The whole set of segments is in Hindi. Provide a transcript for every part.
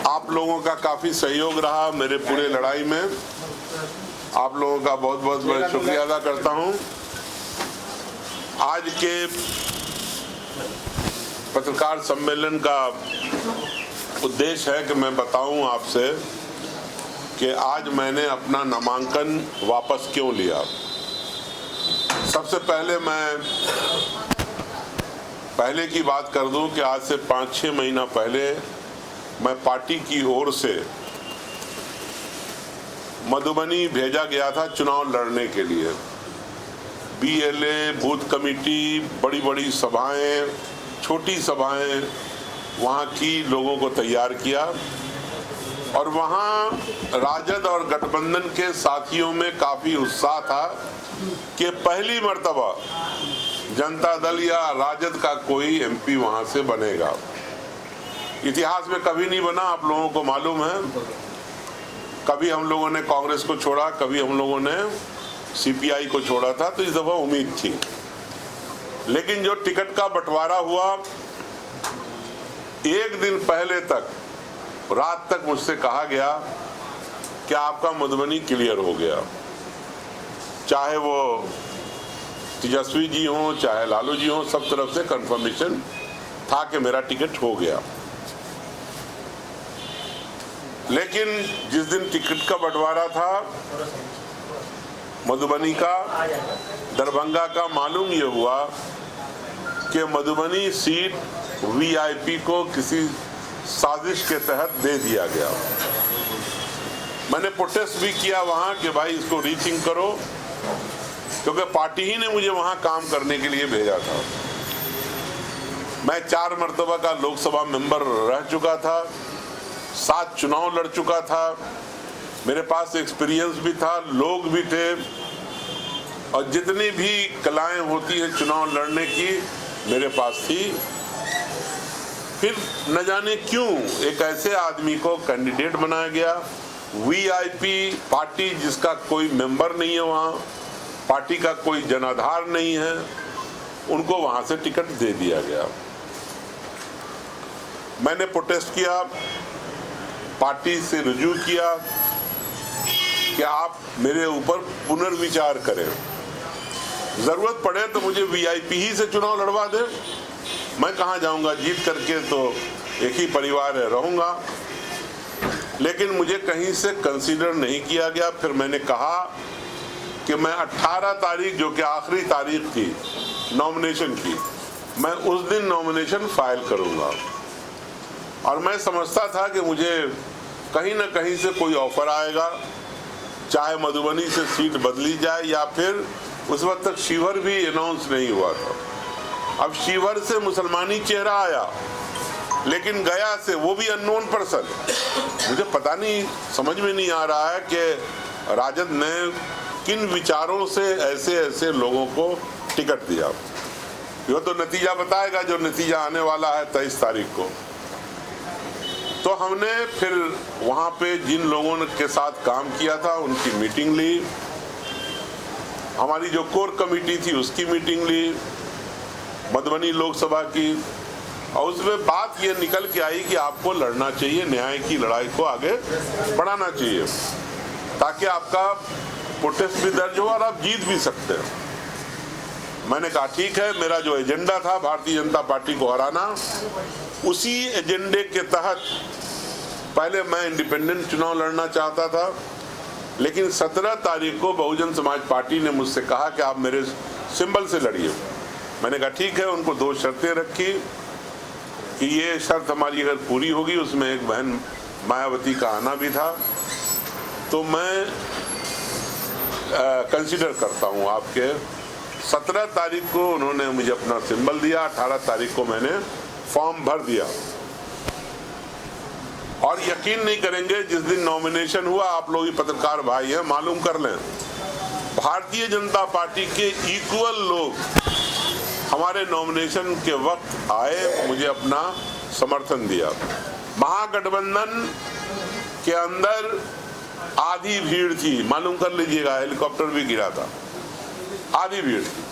आप लोगों का काफ़ी सहयोग रहा मेरे पूरे लड़ाई में। आप लोगों का बहुत बहुत मैं शुक्रिया अदा करता हूं। आज के पत्रकार सम्मेलन का उद्देश्य है कि मैं बताऊं आपसे कि आज मैंने अपना नामांकन वापस क्यों लिया। सबसे पहले मैं पहले की बात कर दूं कि आज से 5-6 महीना पहले मैं पार्टी की ओर से मधुबनी भेजा गया था चुनाव लड़ने के लिए। BLA, बूथ कमेटी, बड़ी बड़ी सभाएं, छोटी सभाएं वहाँ की लोगों को तैयार किया और वहाँ राजद और गठबंधन के साथियों में काफ़ी उत्साह था कि पहली मर्तबा जनता दल या राजद का कोई MP वहाँ से बनेगा। इतिहास में कभी नहीं बना, आप लोगों को मालूम है। कभी हम लोगों ने कांग्रेस को छोड़ा, कभी हम लोगों ने CPI को छोड़ा था, तो इस दफा उम्मीद थी। लेकिन जो टिकट का बंटवारा हुआ, एक दिन पहले तक रात तक मुझसे कहा गया कि आपका मधुबनी क्लियर हो गया। चाहे वो तेजस्वी जी हों, चाहे लालू जी हों, सब तरफ से कंफर्मेशन था कि मेरा टिकट हो गया। लेकिन जिस दिन टिकट का बंटवारा था मधुबनी का, दरभंगा का, मालूम ये हुआ कि मधुबनी सीट VIP को किसी साजिश के तहत दे दिया गया। मैंने प्रोटेस्ट भी किया वहाँ कि भाई इसको रीथिंक करो, क्योंकि पार्टी ही ने मुझे वहाँ काम करने के लिए भेजा था। मैं 4 मर्तबा का लोकसभा मेंबर रह चुका था, 7 चुनाव लड़ चुका था, मेरे पास एक्सपीरियंस भी था, लोग भी थे, और जितनी भी कलाएं होती है चुनाव लड़ने की मेरे पास थी। फिर न जाने क्यों एक ऐसे आदमी को कैंडिडेट बनाया गया। VIP पार्टी जिसका कोई मेंबर नहीं है, वहाँ पार्टी का कोई जनाधार नहीं है, उनको वहाँ से टिकट दे दिया गया। मैंने प्रोटेस्ट किया, पार्टी से रुजू किया कि आप मेरे ऊपर पुनर्विचार करें, जरूरत पड़े तो मुझे VIP ही से चुनाव लड़वा दें। मैं कहाँ जाऊँगा, जीत करके तो एक ही परिवार है, रहूँगा। लेकिन मुझे कहीं से कंसीडर नहीं किया गया। फिर मैंने कहा कि मैं 18 तारीख, जो कि आखिरी तारीख थी नॉमिनेशन की, मैं उस दिन नॉमिनेशन फाइल करूँगा। और मैं समझता था कि मुझे कहीं ना कहीं से कोई ऑफर आएगा, चाहे मधुबनी से सीट बदली जाए या फिर उस वक्त तक शिवहर भी अनाउंस नहीं हुआ था। अब शिवहर से मुसलमानी चेहरा आया, लेकिन गया से वो भी अननोन पर्सन। मुझे पता नहीं, समझ में नहीं आ रहा है कि राजद ने किन विचारों से ऐसे ऐसे लोगों को टिकट दिया। ये तो नतीजा बताएगा, जो नतीजा आने वाला है 23 तारीख को। तो हमने फिर वहाँ पे जिन लोगों के साथ काम किया था उनकी मीटिंग ली, हमारी जो कोर कमेटी थी उसकी मीटिंग ली, मधुबनी लोकसभा की, और उसमें बात ये निकल के आई कि आपको लड़ना चाहिए, न्याय की लड़ाई को आगे बढ़ाना चाहिए, ताकि आपका प्रोटेस्ट भी दर्ज हो और आप जीत भी सकते हैं। मैंने कहा ठीक है, मेरा जो एजेंडा था भारतीय जनता पार्टी को हराना, उसी एजेंडे के तहत पहले मैं इंडिपेंडेंट चुनाव लड़ना चाहता था। लेकिन 17 तारीख को बहुजन समाज पार्टी ने मुझसे कहा कि आप मेरे सिंबल से लड़िए। मैंने कहा ठीक है। उनको 2 शर्तें रखी कि ये शर्त हमारी अगर पूरी होगी, उसमें एक बहन मायावती का आना भी था, तो मैं कंसीडर करता हूँ आपके। 17 तारीख को उन्होंने मुझे अपना सिंबल दिया, 18 तारीख को मैंने फॉर्म भर दिया। और यकीन नहीं करेंगे, जिस दिन नॉमिनेशन हुआ, आप लोग ही पत्रकार भाई हैं, मालूम कर लें, भारतीय जनता पार्टी के इक्वल लोग हमारे नॉमिनेशन के वक्त आए, मुझे अपना समर्थन दिया। महागठबंधन के अंदर आधी भीड़ थी, मालूम कर लीजिएगा, हेलीकॉप्टर भी गिरा था, आधी भीड़ थी।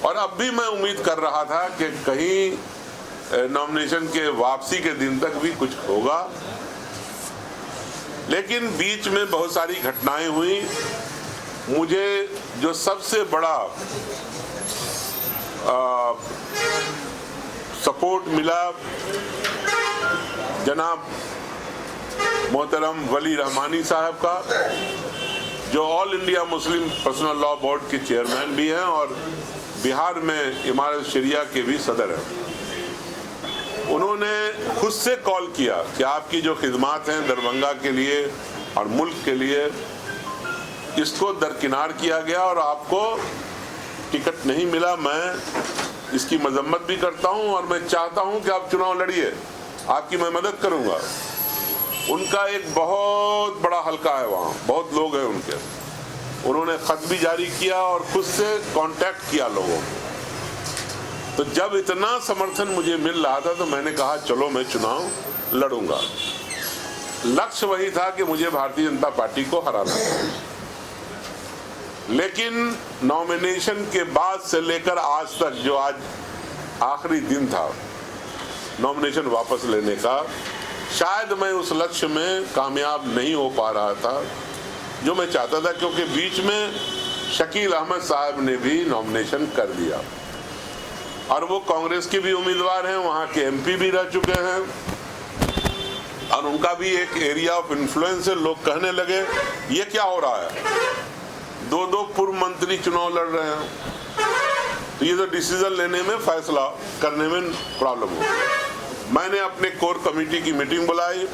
और अब भी मैं उम्मीद कर रहा था कि कहीं नॉमिनेशन के वापसी के दिन तक भी कुछ होगा। लेकिन बीच में बहुत सारी घटनाएं हुई। मुझे जो सबसे बड़ा सपोर्ट मिला जनाब मोहतरम वली रहमानी साहब का, जो all India Muslim personal law board के चेयरमैन भी हैं और बिहार में इमारत शरिया के भी सदर हैं। उन्होंने खुद से कॉल किया कि आपकी जो खिदमात हैं दरभंगा के लिए और मुल्क के लिए, इसको दरकिनार किया गया और आपको टिकट नहीं मिला। मैं इसकी मजम्मत भी करता हूं और मैं चाहता हूं कि आप चुनाव लड़िए, आपकी मैं मदद करूंगा। उनका एक बहुत बड़ा हलका है, वहाँ बहुत लोग हैं उनके। उन्होंने खत भी जारी किया और खुद से कांटेक्ट किया लोगों को। तो जब इतना समर्थन मुझे मिल रहा था तो मैंने कहा चलो मैं चुनाव लड़ूंगा। लक्ष्य वही था कि मुझे भारतीय जनता पार्टी को हराना था। लेकिन नॉमिनेशन के बाद से लेकर आज तक, जो आज आखिरी दिन था नॉमिनेशन वापस लेने का, शायद मैं उस लक्ष्य में कामयाब नहीं हो पा रहा था जो मैं चाहता था, क्योंकि बीच में शकील अहमद साहब ने भी नॉमिनेशन कर दिया और वो कांग्रेस के भी उम्मीदवार हैं, वहाँ के एमपी भी रह चुके हैं और उनका भी एक एरिया ऑफ इन्फ्लुएंस है। लोग कहने लगे ये क्या हो रहा है, दो पूर्व मंत्री चुनाव लड़ रहे हैं, तो ये तो डिसीजन लेने में, फैसला करने में प्रॉब्लम हो। मैंने अपने कोर कमेटी की मीटिंग बुलाई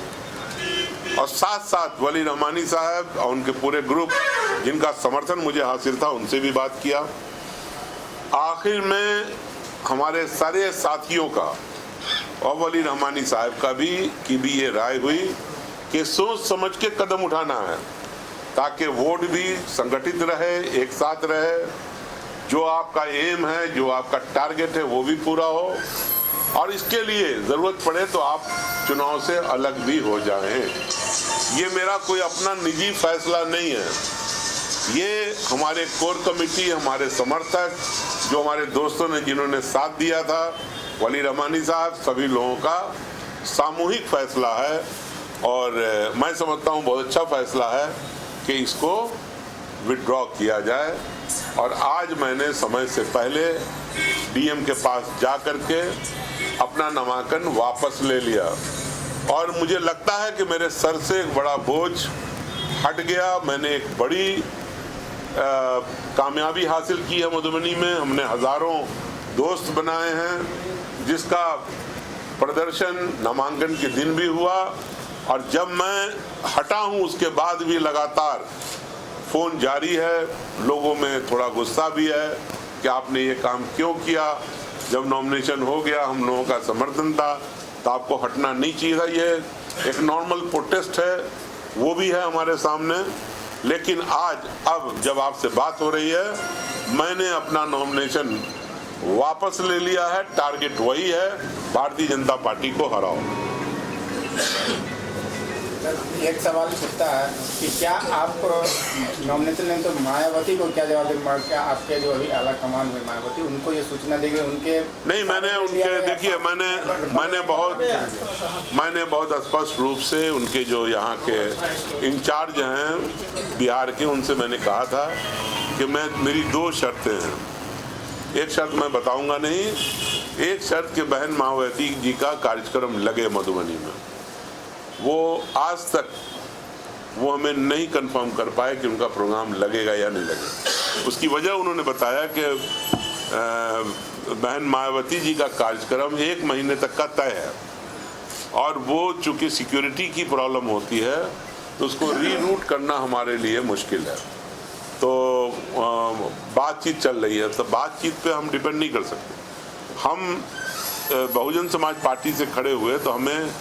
और साथ साथ वली रहमानी साहब और उनके पूरे ग्रुप जिनका समर्थन मुझे हासिल था उनसे भी बात किया। आखिर में हमारे सारे साथियों का और वली रहमानी साहब का भी ये राय हुई कि सोच समझ के कदम उठाना है ताकि वोट भी संगठित रहे, एक साथ रहे, जो आपका एम है, जो आपका टारगेट है वो भी पूरा हो और इसके लिए ज़रूरत पड़े तो आप चुनाव से अलग भी हो जाएं। ये मेरा कोई अपना निजी फैसला नहीं है, ये हमारे कोर कमेटी, हमारे समर्थक, जो हमारे दोस्तों ने जिन्होंने साथ दिया था, वली रहमानी साहब, सभी लोगों का सामूहिक फैसला है और मैं समझता हूँ बहुत अच्छा फैसला है कि इसको विड्रॉ किया जाए। और आज मैंने समय से पहले डीएम के पास जा कर के अपना नामांकन वापस ले लिया और मुझे लगता है कि मेरे सर से एक बड़ा बोझ हट गया। मैंने एक बड़ी कामयाबी हासिल की है मधुबनी में। हमने हजारों दोस्त बनाए हैं जिसका प्रदर्शन नामांकन के दिन भी हुआ और जब मैं हटा हूं उसके बाद भी लगातार फ़ोन जारी है। लोगों में थोड़ा गुस्सा भी है कि आपने ये काम क्यों किया, जब नॉमिनेशन हो गया हम लोगों का समर्थन था तो आपको हटना नहीं चाहिए था। ये एक नॉर्मल प्रोटेस्ट है, वो भी है हमारे सामने। लेकिन आज अब जब आपसे बात हो रही है, मैंने अपना नॉमिनेशन वापस ले लिया है। टारगेट वही है, भारतीय जनता पार्टी को हराओ। एक सवाल उठता है कि क्या आप नॉमिनेशन लें तो मायावती को क्या जवाब देंगे? क्या आपके जो अभी आला कमान में मायावती, उनको ये सूचना देंगे? उनके नहीं, मैंने उनके, देखिए मैंने बहुत स्पष्ट रूप से उनके जो यहाँ के इंचार्ज हैं बिहार के, उनसे मैंने कहा था कि मेरी 2 शर्तें हैं। एक शर्त मैं बताऊंगा नहीं, एक शर्त कि बहन मायावती जी का कार्यक्रम लगे मधुबनी में। वो आज तक वो हमें नहीं कंफर्म कर पाए कि उनका प्रोग्राम लगेगा या नहीं लगेगा। उसकी वजह उन्होंने बताया कि बहन मायावती जी का कार्यक्रम 1 महीने तक का तय है और वो चूँकि सिक्योरिटी की प्रॉब्लम होती है तो उसको रीरूट करना हमारे लिए मुश्किल है। तो बातचीत चल रही है, तो बातचीत पे हम डिपेंड नहीं कर सकते। हम बहुजन समाज पार्टी से खड़े हुए तो हमें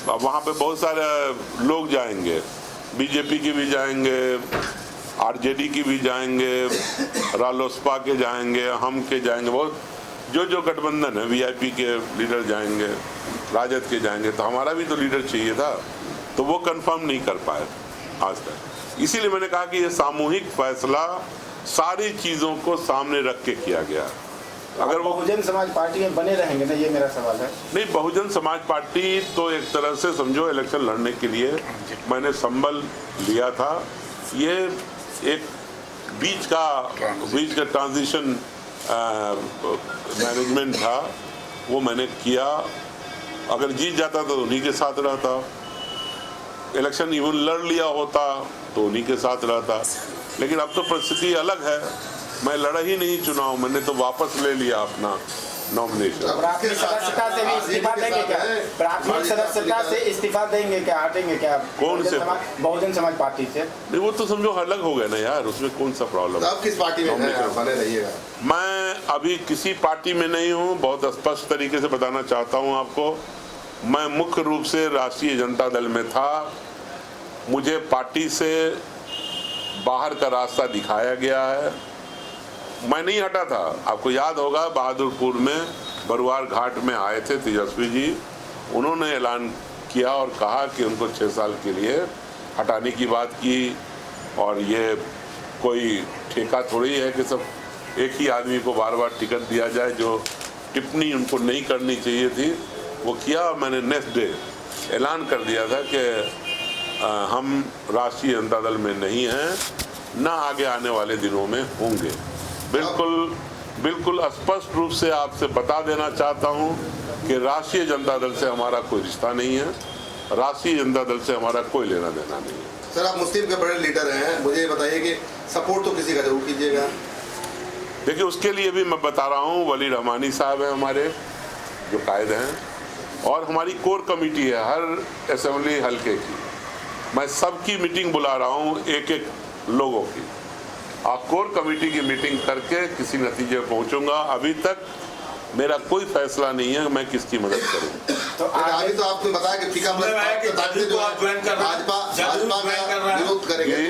वहाँ पे बहुत सारे लोग जाएंगे, बीजेपी के भी जाएंगे, आरजेडी की भी जाएंगे, रालोसपा के जाएंगे, हम के जाएंगे, बहुत जो गठबंधन है, वीआईपी के लीडर जाएंगे, राजद के जाएंगे। तो हमारा भी तो लीडर चाहिए था, तो वो कंफर्म नहीं कर पाए आज तक। इसीलिए मैंने कहा कि ये सामूहिक फैसला सारी चीज़ों को सामने रख के किया गया। अगर वो बहुजन समाज पार्टी में बने रहेंगे ना, ये मेरा सवाल है। नहीं, बहुजन समाज पार्टी तो एक तरह से समझो इलेक्शन लड़ने के लिए मैंने संबल लिया था। ये एक बीच का ट्रांजिशन मैनेजमेंट था, वो मैंने किया। अगर जीत जाता तो उन्हीं के साथ रहता, इलेक्शन इवन लड़ लिया होता तो उन्हीं के साथ रहता। लेकिन अब तो परिस्थिति अलग है, मैं लड़ा ही नहीं चुनाव, मैंने तो वापस ले लिया अपना नॉमिनेशन। प्राथमिक सदस्यता से भी इस्तीफा देंगे क्या? प्राथमिक सदस्यता से इस्तीफा देंगे क्या, हटेंगे क्या? कौन से? बहुजन समाज पार्टी से। नहीं, वो तो समझो अलग हो गया ना यार, उसमें कौन सा प्रॉब्लम। आप किस पार्टी में बने रहिएगा? मैं अभी किसी पार्टी में नहीं हूँ, बहुत स्पष्ट तरीके से बताना चाहता हूँ आपको। मैं मुख्य रूप से राष्ट्रीय जनता दल में था। मुझे पार्टी से बाहर का रास्ता दिखाया गया है, मैं नहीं हटा था। आपको याद होगा बहादुरपुर में बरुआर घाट में आए थे तेजस्वी जी, उन्होंने ऐलान किया और कहा कि उनको 6 साल के लिए हटाने की बात की। और ये कोई ठेका थोड़ी है कि सब एक ही आदमी को बार बार टिकट दिया जाए। जो टिप्पणी उनको नहीं करनी चाहिए थी वो किया। मैंने नेक्स्ट डे ऐलान कर दिया था कि हम राष्ट्रीय जनता दल में नहीं हैं, ना आगे आने वाले दिनों में होंगे। बिल्कुल स्पष्ट रूप से आपसे बता देना चाहता हूं कि राष्ट्रीय जनता दल से हमारा कोई रिश्ता नहीं है, राष्ट्रीय जनता दल से हमारा कोई लेना देना नहीं है। सर, आप मुस्लिम के बड़े लीडर हैं, मुझे बताइए कि सपोर्ट तो किसी का जरूर कीजिएगा। देखिए, उसके लिए भी मैं बता रहा हूं, वली रहमानी साहब हैं हमारे जो कायद हैं, और हमारी कोर कमेटी है हर असेंबली हल्के की। मैं सबकी मीटिंग बुला रहा हूं, एक एक लोगों की। आप कोर कमेटी की मीटिंग करके किसी नतीजे पर पहुंचूंगा। अभी तक मेरा कोई फैसला नहीं है मैं किसकी मदद करूं। तो अभी तो आपने बताया कि फीका विरोध करेंगे,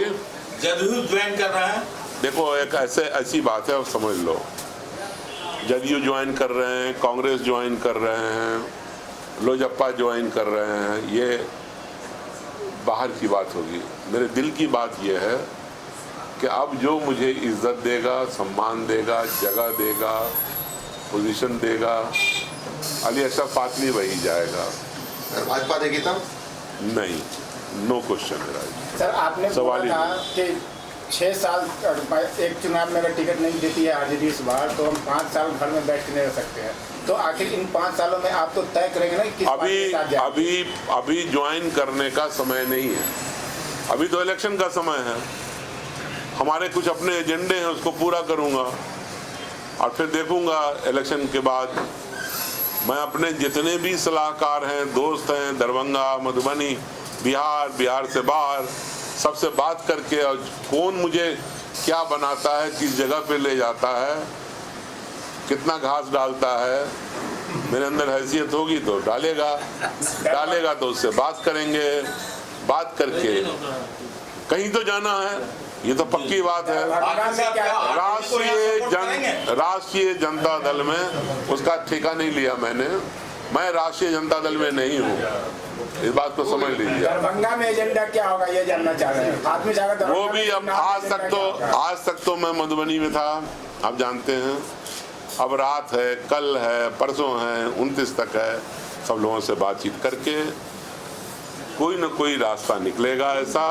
जदयू ज्वाइन कर रहा है। देखो, एक ऐसी बात है, अब समझ लो, जदयू ज्वाइन कर रहे हैं, कांग्रेस ज्वाइन कर रहे हैं, लोजपा ज्वाइन कर रहे हैं, ये बाहर की बात होगी। मेरे दिल की बात यह है कि अब जो मुझे इज्जत देगा, सम्मान देगा, जगह देगा, पोजीशन देगा, अली अशरफ फातमी वही जाएगा। भाजपा देगी तब? नहीं, नो क्वेश्चन है। सर, आपने सवाल बोला था कि 6 साल एक चुनाव में अगर टिकट नहीं देती है आरजेडी इस बार, तो हम 5 साल घर में बैठ के नहीं रह सकते हैं। तो आखिर इन 5 सालों में आप तो तय करेंगे ना किस पार्टी के साथ जाएंगे? अभी ज्वाइन करने का समय नहीं है, अभी तो इलेक्शन का समय है। हमारे कुछ अपने एजेंडे हैं, उसको पूरा करूंगा और फिर देखूंगा इलेक्शन के बाद। मैं अपने जितने भी सलाहकार हैं, दोस्त हैं, दरभंगा, मधुबनी, बिहार से बाहर, सबसे बात करके, और कौन मुझे क्या बनाता है, किस जगह पे ले जाता है, कितना घास डालता है, मेरे अंदर हैसियत होगी तो डालेगा तो उससे बात करेंगे। बात करके कहीं तो जाना है, ये तो पक्की बात है। राष्ट्रीय जनता दल में उसका ठेका नहीं लिया मैंने। मैं राष्ट्रीय जनता दल में नहीं हूँ, इस बात को समझ लीजिए। दरभंगा में एजेंडा क्या होगा ये जानना चाह रहे हैं। आदमी जाकर वो भी अब आज तक तो मैं मधुबनी में था, आप जानते हैं। अब रात है, कल है, परसों है, 29 तक है। सब लोगों से बातचीत करके कोई न कोई रास्ता निकलेगा। ऐसा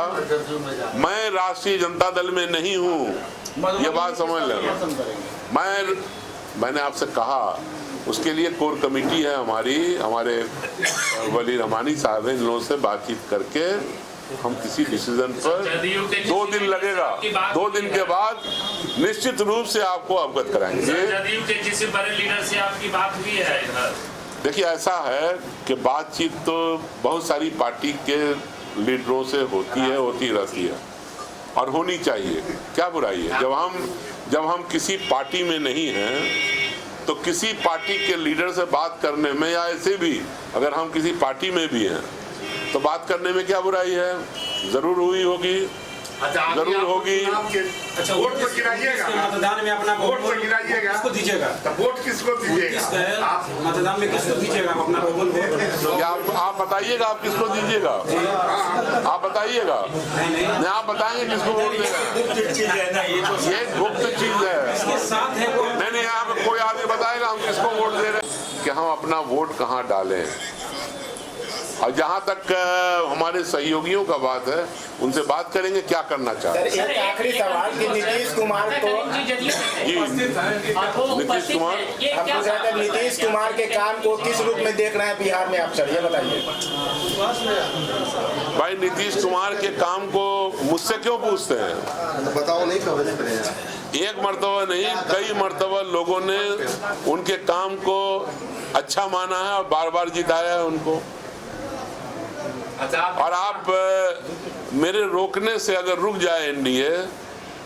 मैं राष्ट्रीय जनता दल में नहीं हूँ, ये बात समझ लेना। मैंने आपसे कहा उसके लिए कोर कमेटी है हमारे वली रहमानी साहब हैं, इन लोगों से बातचीत करके हम किसी डिसीजन पर 2 दिन लगेगा। 2 दिन के बाद निश्चित रूप से आपको अवगत कराएंगे। जदयू के किसी बड़े लीडर से आपकी बात हुई है इधर? देखिए, ऐसा है कि बातचीत तो बहुत सारी पार्टी के लीडरों से होती रहती है और होनी चाहिए, क्या बुराई है। जब हम किसी पार्टी में नहीं हैं तो किसी पार्टी के लीडर से बात करने में, या ऐसे भी अगर हम किसी पार्टी में भी हैं तो बात करने में क्या बुराई है। जरूर हुई होगी, जरूर होगी। अच्छा, वोट तो गिराइएगा, मतदान में अपना वोट तो गिराइएगा, किसको दीजिएगा? तो वोट किसको दीजिएगा? आप मतदान में किसको दीजिएगा अपना वोट? आप बताइएगा आप किसको दीजिएगा, आप बताइएगा। नहीं, आप बताएंगे किसको वोट देगा, ये गुप्त चीज है। नहीं, यहाँ पे कोई आदमी बताएगा हम किसको वोट दे रहे हैं, कि हम अपना वोट कहाँ डालें। और जहाँ तक हमारे सहयोगियों का बात है, उनसे बात करेंगे क्या करना चाहते हैं। सर, एक आखिरी सवाल कि नीतीश कुमार को नीतीश कुमार हम कहते हैं नीतीश कुमार के काम को किस रूप में देख रहे हैं बिहार में आप, सर ये बताइए। भाई नीतीश कुमार के काम को मुझसे क्यों पूछते हैं? बताओ, नहीं खबर एक मर्तबा नहीं, कई मर्तबा लोगों ने उनके काम को अच्छा माना है और बार बार जिताया है उनको। और आप मेरे रोकने से अगर रुक जाए एनडीए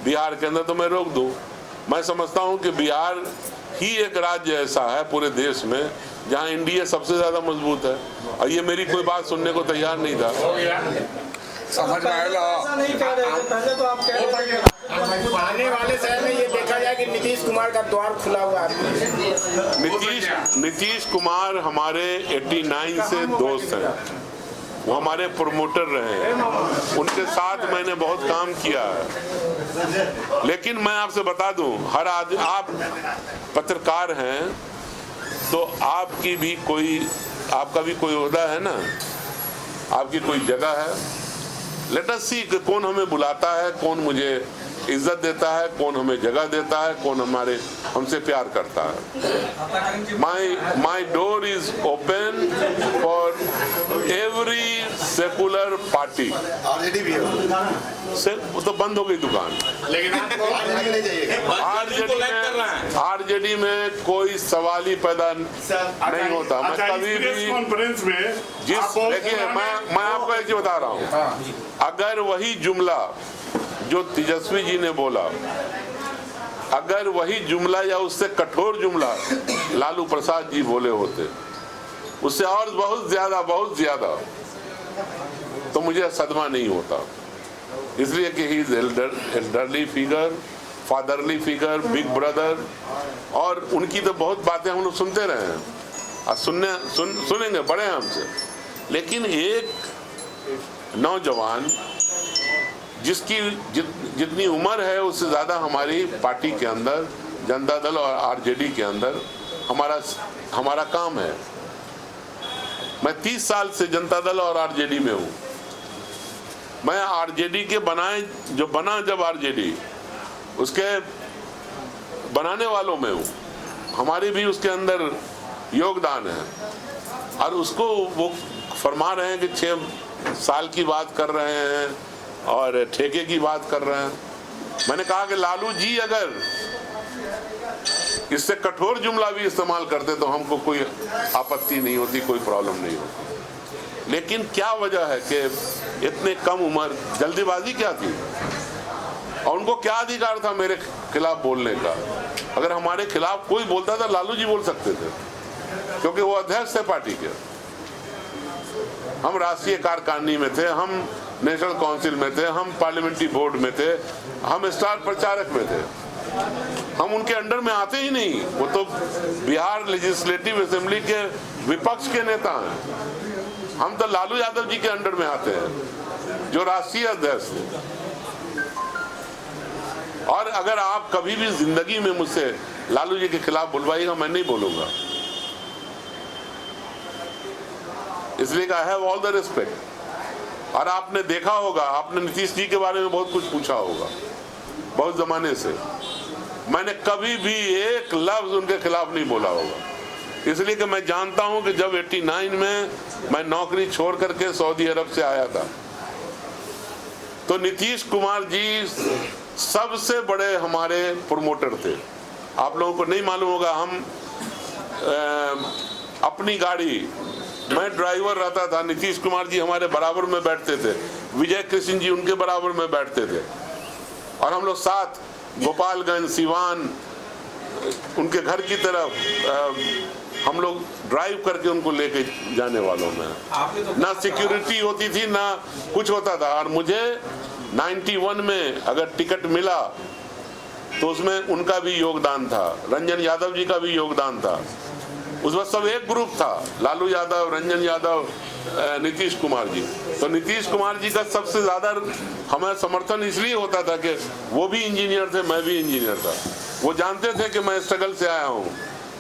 बिहार के अंदर तो मैं रोक दूं। मैं समझता हूं कि बिहार ही एक राज्य ऐसा है पूरे देश में जहां एनडीए सबसे ज्यादा मजबूत है, और ये मेरी कोई बात सुनने को तैयार नहीं था। समझ में पहले तो आप कह रहे थे आने वाले समय में ये देखा जाए कि नीतीश कुमार का द्वार खुला हुआ है। नीतीश कुमार हमारे 89 से दोस्त हैं, वो हमारे प्रमोटर रहे हैं, उनके साथ मैंने बहुत काम किया है। लेकिन मैं आपसे बता दूं, हर आदमी, आप पत्रकार हैं तो आपका भी कोई ओहदा है ना, आपकी कोई जगह है। लेट अस सी कि कौन हमें बुलाता है, कौन मुझे इज्जत देता है, कौन हमें जगह देता है, कौन हमसे प्यार करता है। My door is open for every secular party. RJD भी है, से वो तो बंद हो गई दुकान, लेकिन आपको नहीं जाइएगा। आरजेडी में कोई सवाल ही पैदा नहीं होता। मैं कभी भी कॉन्फ्रेंस में देखिए, मैं आपको एक चीज बता रहा हूँ, अगर वही जुमला जो तेजस्वी जी ने बोला, अगर वही जुमला या उससे कठोर जुमला लालू प्रसाद जी बोले होते, उससे और बहुत ज्यादा, तो मुझे सदमा नहीं होता। इसलिए कि he is elderly figure, fatherly figure, big brother, और उनकी तो बहुत बातें हम लोग सुनते रहे हैं और सुनेंगे, बड़े हैं हमसे। लेकिन एक नौजवान जिसकी जितनी उम्र है उससे ज़्यादा हमारी पार्टी के अंदर, जनता दल और आरजेडी के अंदर हमारा काम है। मैं 30 साल से जनता दल और आरजेडी में हूँ। मैं आरजेडी के जब आरजेडी उसके बनाने वालों में हूँ, हमारी भी उसके अंदर योगदान है। और उसको वो फरमा रहे हैं कि 6 साल की बात कर रहे हैं और ठेके की बात कर रहे हैं। मैंने कहा कि लालू जी अगर इससे कठोर जुमला भी इस्तेमाल करते तो हमको कोई आपत्ति नहीं होती, कोई प्रॉब्लम नहीं होती। लेकिन क्या वजह है कि इतने कम उम्र, जल्दीबाजी क्या थी? और उनको क्या अधिकार था मेरे खिलाफ बोलने का? अगर हमारे खिलाफ कोई बोलता था, लालू जी बोल सकते थे, क्योंकि वो अध्यक्ष थे पार्टी के। हम राष्ट्रीय कार्यकारिणी में थे, हम नेशनल काउंसिल में थे, हम पार्लियामेंट्री बोर्ड में थे, हम स्टार प्रचारक में थे। हम उनके अंडर में आते ही नहीं। वो तो बिहार लेजिस्लेटिव असेंबली के विपक्ष के नेता हैं। हम तो लालू यादव जी के अंडर में आते हैं, जो राष्ट्रीय अध्यक्ष थे। और अगर आप कभी भी जिंदगी में मुझसे लालू जी के खिलाफ बुलवाइएगा, मैं नहीं बोलूंगा। इसलिए I have all the respect. और आपने देखा होगा, आपने नीतीश जी के बारे में बहुत कुछ पूछा होगा, बहुत जमाने से मैंने कभी भी एक लफ्ज उनके खिलाफ नहीं बोला होगा। इसलिए कि मैं जानता हूं कि जब 89 में मैं नौकरी छोड़ करके सऊदी अरब से आया था, तो नीतीश कुमार जी सबसे बड़े हमारे प्रमोटर थे। आप लोगों को नहीं मालूम होगा, हम अपनी गाड़ी, मैं ड्राइवर रहता था, नीतीश कुमार जी हमारे बराबर में बैठते थे, विजय कृष्ण जी उनके बराबर में बैठते थे, और हम लोग साथ गोपालगंज, सिवान, उनके घर की तरफ हम लोग ड्राइव करके उनको लेके जाने वालों में। ना सिक्योरिटी होती थी, ना कुछ होता था। और मुझे 91 में अगर टिकट मिला तो उसमें उनका भी योगदान था, रंजन यादव जी का भी योगदान था। उस वक्त सब एक ग्रुप था, लालू यादव, रंजन यादव, नीतीश कुमार जी। तो नीतीश कुमार जी का सबसे ज़्यादा हमें समर्थन इसलिए होता था कि वो भी इंजीनियर थे, मैं भी इंजीनियर था। वो जानते थे कि मैं स्ट्रगल से आया हूँ।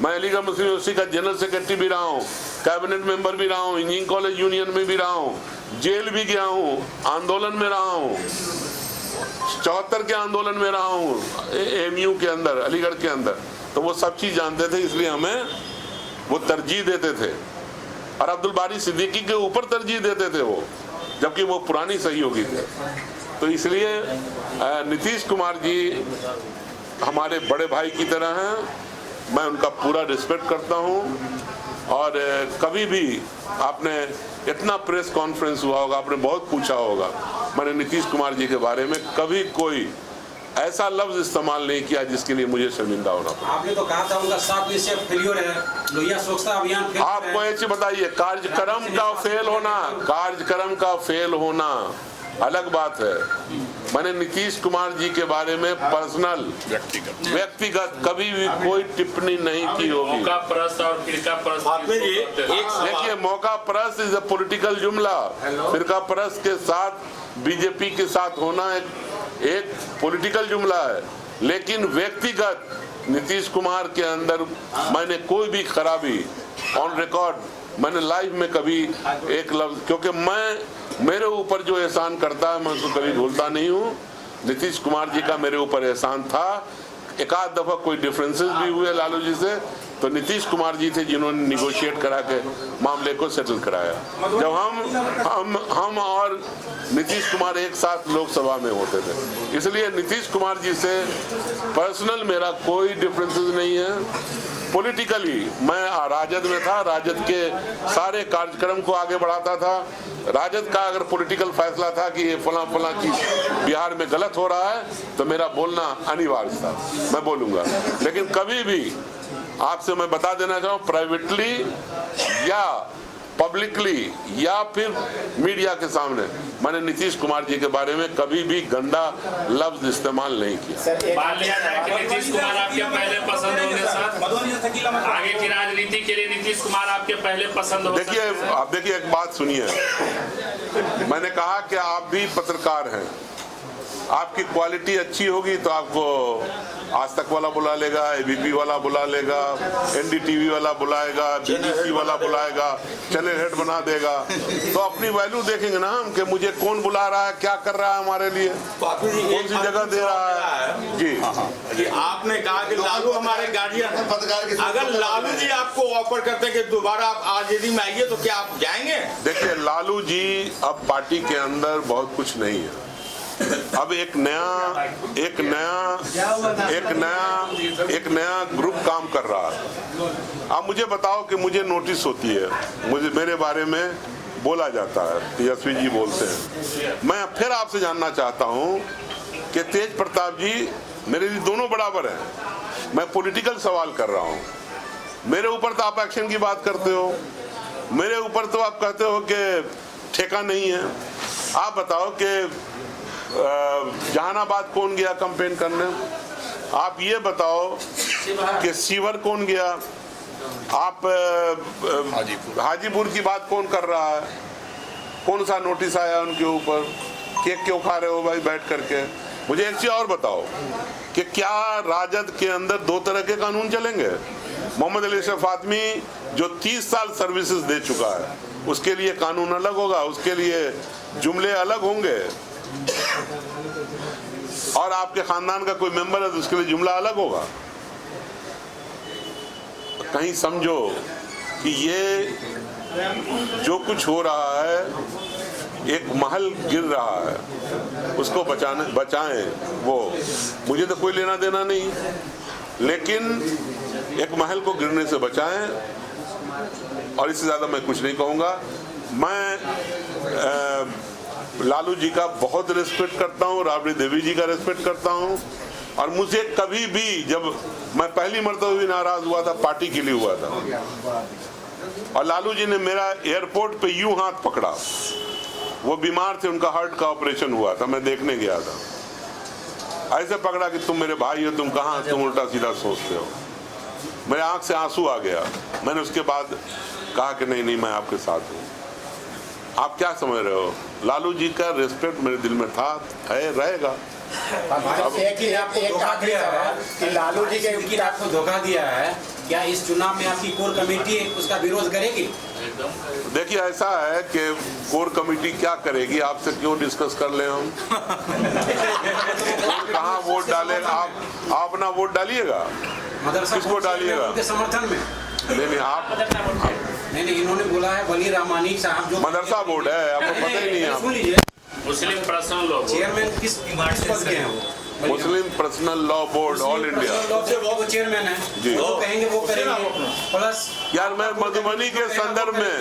मैं अलीगढ़ मुस्लिम यूनिवर्सिटी का जनरल सेक्रेटरी भी रहा हूँ, कैबिनेट मेंबर भी रहा हूँ, इंजीनियरिंग कॉलेज यूनियन में भी रहा हूँ, जेल भी गया हूँ, आंदोलन में रहा हूँ, 74 के आंदोलन में रहा हूँ AMU के अंदर, अलीगढ़ के अंदर। तो वो सब चीज़ जानते थे, इसलिए हमें वो तरजीह देते थे। और अब्दुल बारी सिद्दीकी के ऊपर तरजीह देते थे वो, जबकि वो पुरानी सहयोगी थे। तो इसलिए नीतीश कुमार जी हमारे बड़े भाई की तरह हैं, मैं उनका पूरा रिस्पेक्ट करता हूँ। और कभी भी आपने इतना प्रेस कॉन्फ्रेंस हुआ होगा, आपने बहुत पूछा होगा, मैंने नीतीश कुमार जी के बारे में कभी कोई ऐसा लफ्ज इस्तेमाल नहीं किया जिसके लिए मुझे शर्मिंदा होना पड़ा। आपने तो कहा था उनका 7 निश्चय फेलियर है, लोहिया स्वच्छता अभियान फेल है। आपको ऐसे बताइए, कार्यक्रम का फेल होना अलग बात है। मैंने नीतीश कुमार जी के बारे में पर्सनल व्यक्तिगत कभी भी कोई टिप्पणी नहीं की होगी। मौका परस्त और फिरका परस्त, देखिए, मौका परस्त इज अ पॉलिटिकल जुमला। फिरका परस्त के साथ बीजेपी के साथ होना एक पॉलिटिकल जुमला है, लेकिन व्यक्तिगत नीतीश कुमार के अंदर मैंने कोई भी खराबी ऑन रिकॉर्ड मैंने लाइव में कभी एक लफ्ज, क्योंकि मेरे ऊपर जो एहसान करता है मैं उसको कभी भूलता नहीं हूँ। नीतीश कुमार जी का मेरे ऊपर एहसान था। एक आध दफा कोई डिफरेंसेस भी हुए लालू जी से, तो नीतीश कुमार जी थे जिन्होंने निगोशिएट करा के मामले को सेटल कराया। जब हम और नीतीश कुमार एक साथ लोकसभा में होते थे, इसलिए नीतीश कुमार जी से पर्सनल मेरा कोई डिफरेंसेस नहीं है। पॉलिटिकली मैं राजद में था, राजद के सारे कार्यक्रम को आगे बढ़ाता था। राजद का अगर पॉलिटिकल फैसला था कि ये फला चीज बिहार में गलत हो रहा है, तो मेरा बोलना अनिवार्य था, मैं बोलूँगा। लेकिन कभी भी आपसे मैं बता देना चाहूँ, प्राइवेटली या पब्लिकली या फिर मीडिया के सामने, मैंने नीतीश कुमार जी के बारे में कभी भी गंदा लफ्ज इस्तेमाल नहीं किया। मान लिया जाए कि नीतीश कुमार आपके पहले पसंद होंगे, सर आगे की राजनीति के लिए नीतीश कुमार आपके पहले पसंद हो। देखिए, आप देखिए, एक बात सुनिए, मैंने कहा कि आप भी पत्रकार हैं, आपकी क्वालिटी अच्छी होगी तो आपको आज तक वाला बुला लेगा, ABP वाला बुला लेगा, NDTV वाला बुलाएगा, BBC वाला बुलाएगा, चैनल हेड बना देगा। तो अपनी वैल्यू देखेंगे ना हम, कि मुझे कौन बुला रहा है, क्या कर रहा है हमारे लिए, कौन सी जगह दे रहा है। जी कि आपने कहा कि लालू हमारे गार्जियन है, पत्रकार के अगर लालू जी आपको ऑफर करते हैं कि दोबारा आप आरजेडी में आइए, तो क्या आप जाएंगे? देखिए, लालू जी अब पार्टी के अंदर बहुत कुछ नहीं है। अब एक नया ग्रुप काम कर रहा है। आप मुझे बताओ कि मुझे नोटिस होती है, मेरे बारे में बोला जाता है, तेजस्वी जी बोलते हैं। मैं फिर आपसे जानना चाहता हूं कि तेज प्रताप जी मेरे लिए दोनों बराबर हैं। मैं पॉलिटिकल सवाल कर रहा हूं, मेरे ऊपर तो आप एक्शन की बात करते हो, मेरे ऊपर तो आप कहते हो कि ठेका नहीं है। आप बताओ कि जहानाबाद कौन गया कैंपेन करने, आप ये बताओ कि सीवर कौन गया, आप हाजीपुर की बात कौन कर रहा है, कौन सा नोटिस आया उनके ऊपर, केक क्यों खा रहे हो भाई बैठ करके। मुझे एक चीज और बताओ कि क्या राजद के अंदर दो तरह के कानून चलेंगे? मोहम्मद अली अशरफ फातमी जो 30 साल सर्विसेज दे चुका है, उसके लिए कानून अलग होगा, उसके लिए जुमले अलग होंगे, और आपके खानदान का कोई मेंबर है तो उसके लिए जुमला अलग होगा। कहीं समझो कि ये जो कुछ हो रहा है, एक महल गिर रहा है, उसको बचाएं। वो मुझे तो कोई लेना देना नहीं, लेकिन एक महल को गिरने से बचाएं, और इससे ज्यादा मैं कुछ नहीं कहूँगा। मैं लालू जी का बहुत रिस्पेक्ट करता हूँ, राबड़ी देवी जी का रिस्पेक्ट करता हूँ, और मुझे कभी भी, जब मैं पहली मरतबा भी नाराज हुआ था, पार्टी के लिए हुआ था, और लालू जी ने मेरा एयरपोर्ट पे यूं हाथ पकड़ा, वो बीमार थे, उनका हार्ट का ऑपरेशन हुआ था, मैं देखने गया था, ऐसे पकड़ा कि तुम मेरे भाई हो, तुम कहाँ, तुम उल्टा सीधा सोचते हो। मेरे आंख से आंसू आ गया। मैंने उसके बाद कहा कि नहीं, मैं आपके साथ हूँ। आप क्या समझ रहे हो? लालू जी का रिस्पेक्ट मेरे दिल में था, है, रहेगा। अब एक आखिरी सवाल कि लालू जी के आपको धोखा दिया है, क्या इस चुनाव में आपकी कोर कमेटी उसका विरोध करेगी? देखिए ऐसा है कि कोर कमेटी क्या करेगी, आपसे क्यों डिस्कस कर ले हम? कहाँ वोट डालेगा? आप अपना वोट डालिएगा, किसको डालिएगा? उनके समर्थन में नहीं आप नहीं, इन्होंने बोला है वली रहमानी साहब जो मदरसा बोर्ड है, आपको पता ही नहीं है। सुन लीजिए, मुस्लिम पर्सनल लॉ चेयरमैन किस पद के हैं वो? Muslim personal law board all India वो चेयरमैन है, जी। वो कहेंगे वो करेंगे। प्लस यार मैं मधुबनी के संदर्भ में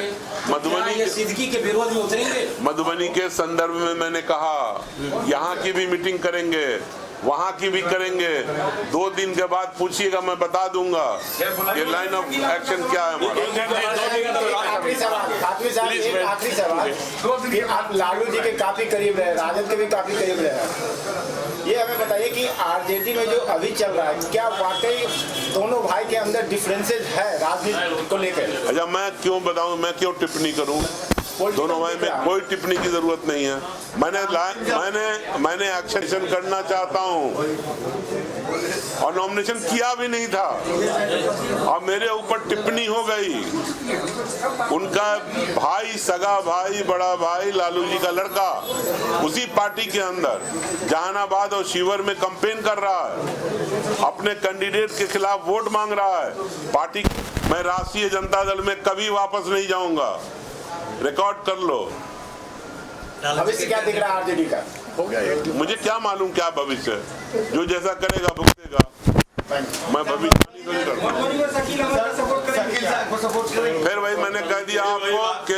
सिद्दीकी के विरोध में उतरेंगे। मधुबनी के संदर्भ में मैंने कहा यहाँ की भी मीटिंग करेंगे, वहाँ की भी करेंगे। 2 दिन के बाद पूछिएगा, मैं बता दूंगा ये लाइन ऑफ एक्शन क्या है हमारा। आखिरी सवाल कि आप लालू जी के काफी करीब रहे, राजद के भी काफी करीब रहे, ये हमें बताइए कि आरजेडी में जो अभी चल रहा है, क्या वाकई दोनों भाई के अंदर डिफरेंसेस है राजनीति को लेकर? अच्छा मैं क्यों बताऊं, मैं क्यों टिप्पणी करूं? दोनों भाई में कोई टिप्पणी की जरूरत नहीं है। मैंने एक्शन करना चाहता हूं और नॉमिनेशन किया भी नहीं था और मेरे ऊपर टिप्पणी हो गई। उनका भाई, सगा भाई, बड़ा भाई, लालू जी का लड़का उसी पार्टी के अंदर जहानाबाद और शिवर में कैंपेन कर रहा है, अपने कैंडिडेट के खिलाफ वोट मांग रहा है। पार्टी मैं राष्ट्रीय जनता दल में कभी वापस नहीं जाऊंगा, रिकॉर्ड कर लो। भविष्य क्या दिख रहा है आरजेडी का? हो गया मुझे क्या मालूम क्या भविष्य, जो जैसा करेगा भुगतेगा। मैं भविष्य नहीं करता। फिर वही मैंने कह दिया आपको कि